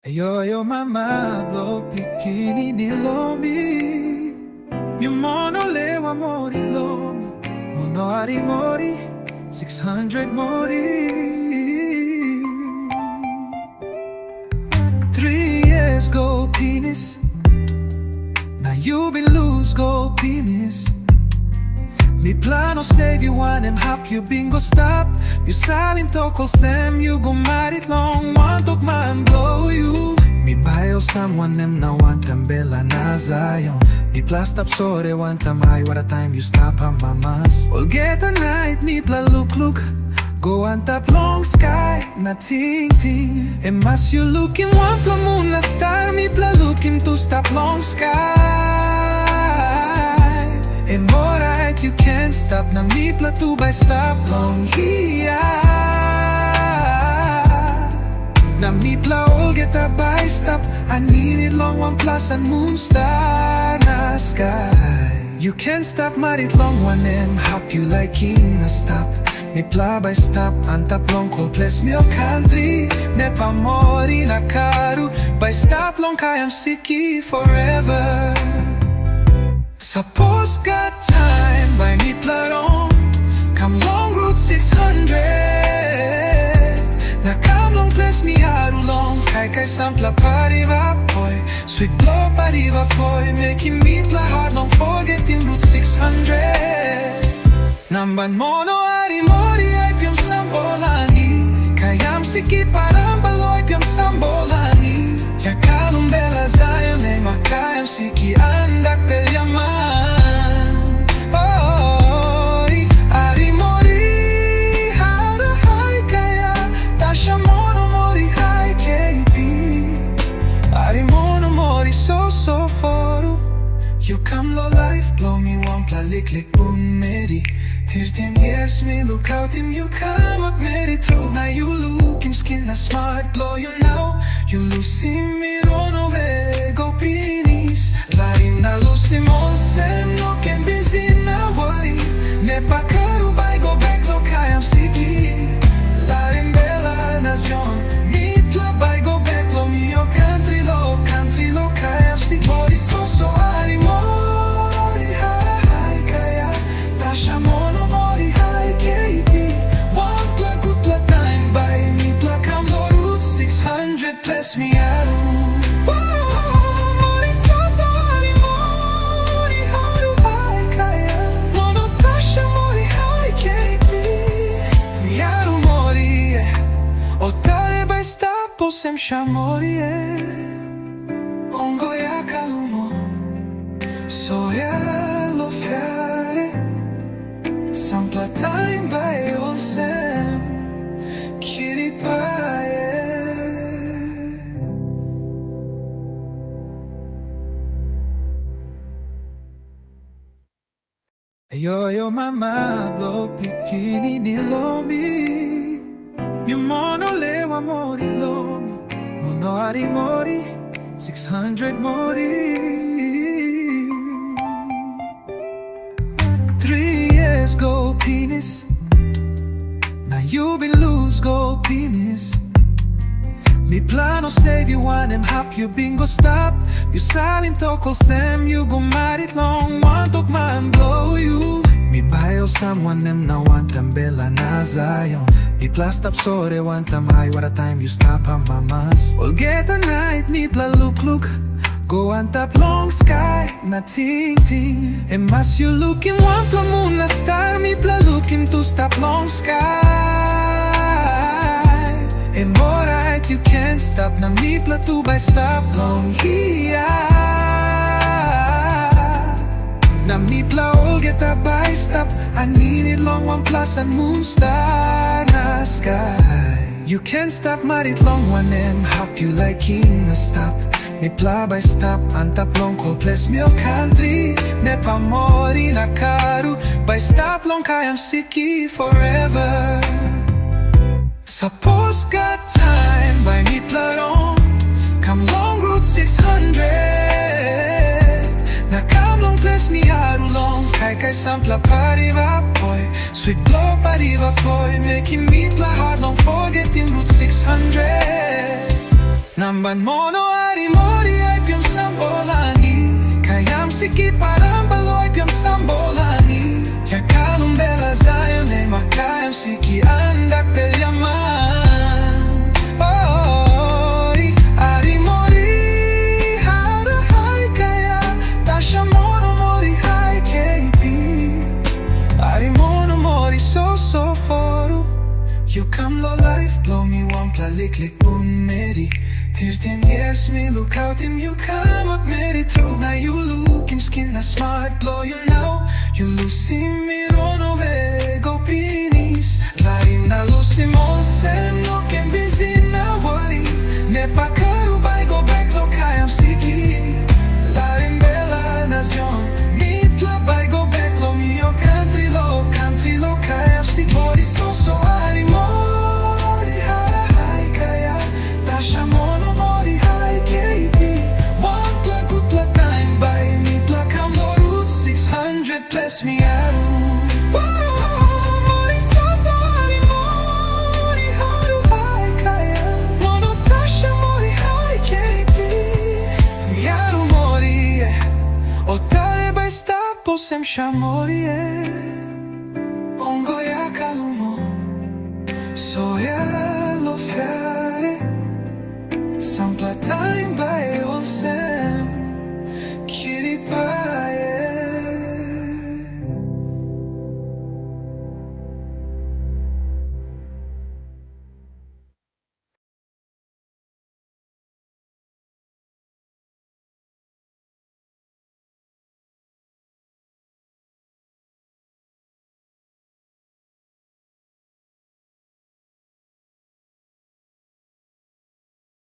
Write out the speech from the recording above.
Yo mama, blow bikini ni lomi. Your mono lewa mori lomi. Mono ari mori, 600 mori. 3 years go penis. Now you been lose go penis. Mi plano save you one and hop you bingo stop. You salim tokol Sam you go married long want talk man blow you. Mi bio someone them now want them bella na Zion. Mi plus stop sorry want them high what a time you stop on mamas. All get a night mi pla look. Go on top long sky na ting. And mas you looking one pla moon na star mi pla looking to stop long sky. And more right you can't stop na mi pla to by stop long here. Na mi pla all get a by stop. I need it long one plus and moon star na sky. You can't stop marit long one and hop you like in a stop. Mi pla by stop antap long cold place mio country. Ne pa mori na karu by stop long kayam siki forever. Suppose got time by mi plaron. Come long route 600. Na come long place mi haru long. Kai sampla pariva poi. Sweet blow pariva poi. Making me pla hard long forgetting route 600. Namban mono ari mori ay piam sambolani. Kayam siki parambaloy piam sambolani. Ya kalum bela Zion ay makayam siki andak pelyaman. Oy, ari mori hara hay kaya tasha mono mori hay KB. Ari mono mori so foru. You come low life blow me one pla lik boom meri. 13 years me look out him you come up meri through. Now you look him skin na smart blow you now. You lose him me run away go penis. Larim na lose him all sem no can busy na worry. Ne pa karu by go back lo kayam siki. Larim bella nacion. Mi pla by go back lo mio country lo kayam siki. Mori so ari mori hay kaya tasha mono mori hay KB. One pla good pla time by mi pla kam lo route 600 plus mi aru. Mori so ari mori haru hay kaya mono tasha mori hay KB. Mi aru mori otare by stop sem shamori ongo ya kalumo so ya lo fiare. Sampla time by all sem kiri pae. Yo mama blow bikini ni lomi. Your mono lewa mori lomi. Mono ari mori 600 mori. 3 years go penis. Now you been lose go penis. Mi plano save you one and hop you bingo stop. You salim tokol Sam you go married long want talk man blow you. Mi bio someone them now want them bella na Zion. Mi plus stop sorry want them high what a time you stop on mamas. All get a night mi pla look. Go on top long sky na ting. And mas you looking one pla moon na star mi pla looking to stop long sky. And more right you can't stop na mi pla to by stop long here. Na mi pla all get a by stop. I need it long one plus and moon star na sky. You can't stop marit long one and hop you like in a stop. Mi pla by stop antap long cold place mio country. Ne pa mori na karu by stop long kayam siki forever. Suppose got time by mi plaron. Come long route 600. Na come long place mi haru long. Kai sampla pariva poi. Sweet blow pariva poi. Making me pla hard long forgetting route 600. Namban mono ari mori ay piyam sambolani Kayam siki parang baloy piyam sambolani Yakalum bela zayon ay makayam siki andak pelyaman Oy, ari mori harahay kaya Tasha mono mori hai KB Ari mono mori so foru You come low life, blow me one plaliklik bun meri 13 years me look out him, you come up meri through Now you look him skin na smart, blow you now You lucy me run away, go pinis Larim na lucy molsem, no can busy na worry Ne pa karubay, go back lo kayam sigi Larim bela nacion, mi plabay, go back lo mio country lo kayam sigi Mori so ari mori harahay kaya Tasha mono mori hai KB One plug good plug time by me plug am lo route 600 bless me aru Mori so ari mori harahay kaya Mono Tasha mori hai KB Mi aru mori Otare by stop posem sha mori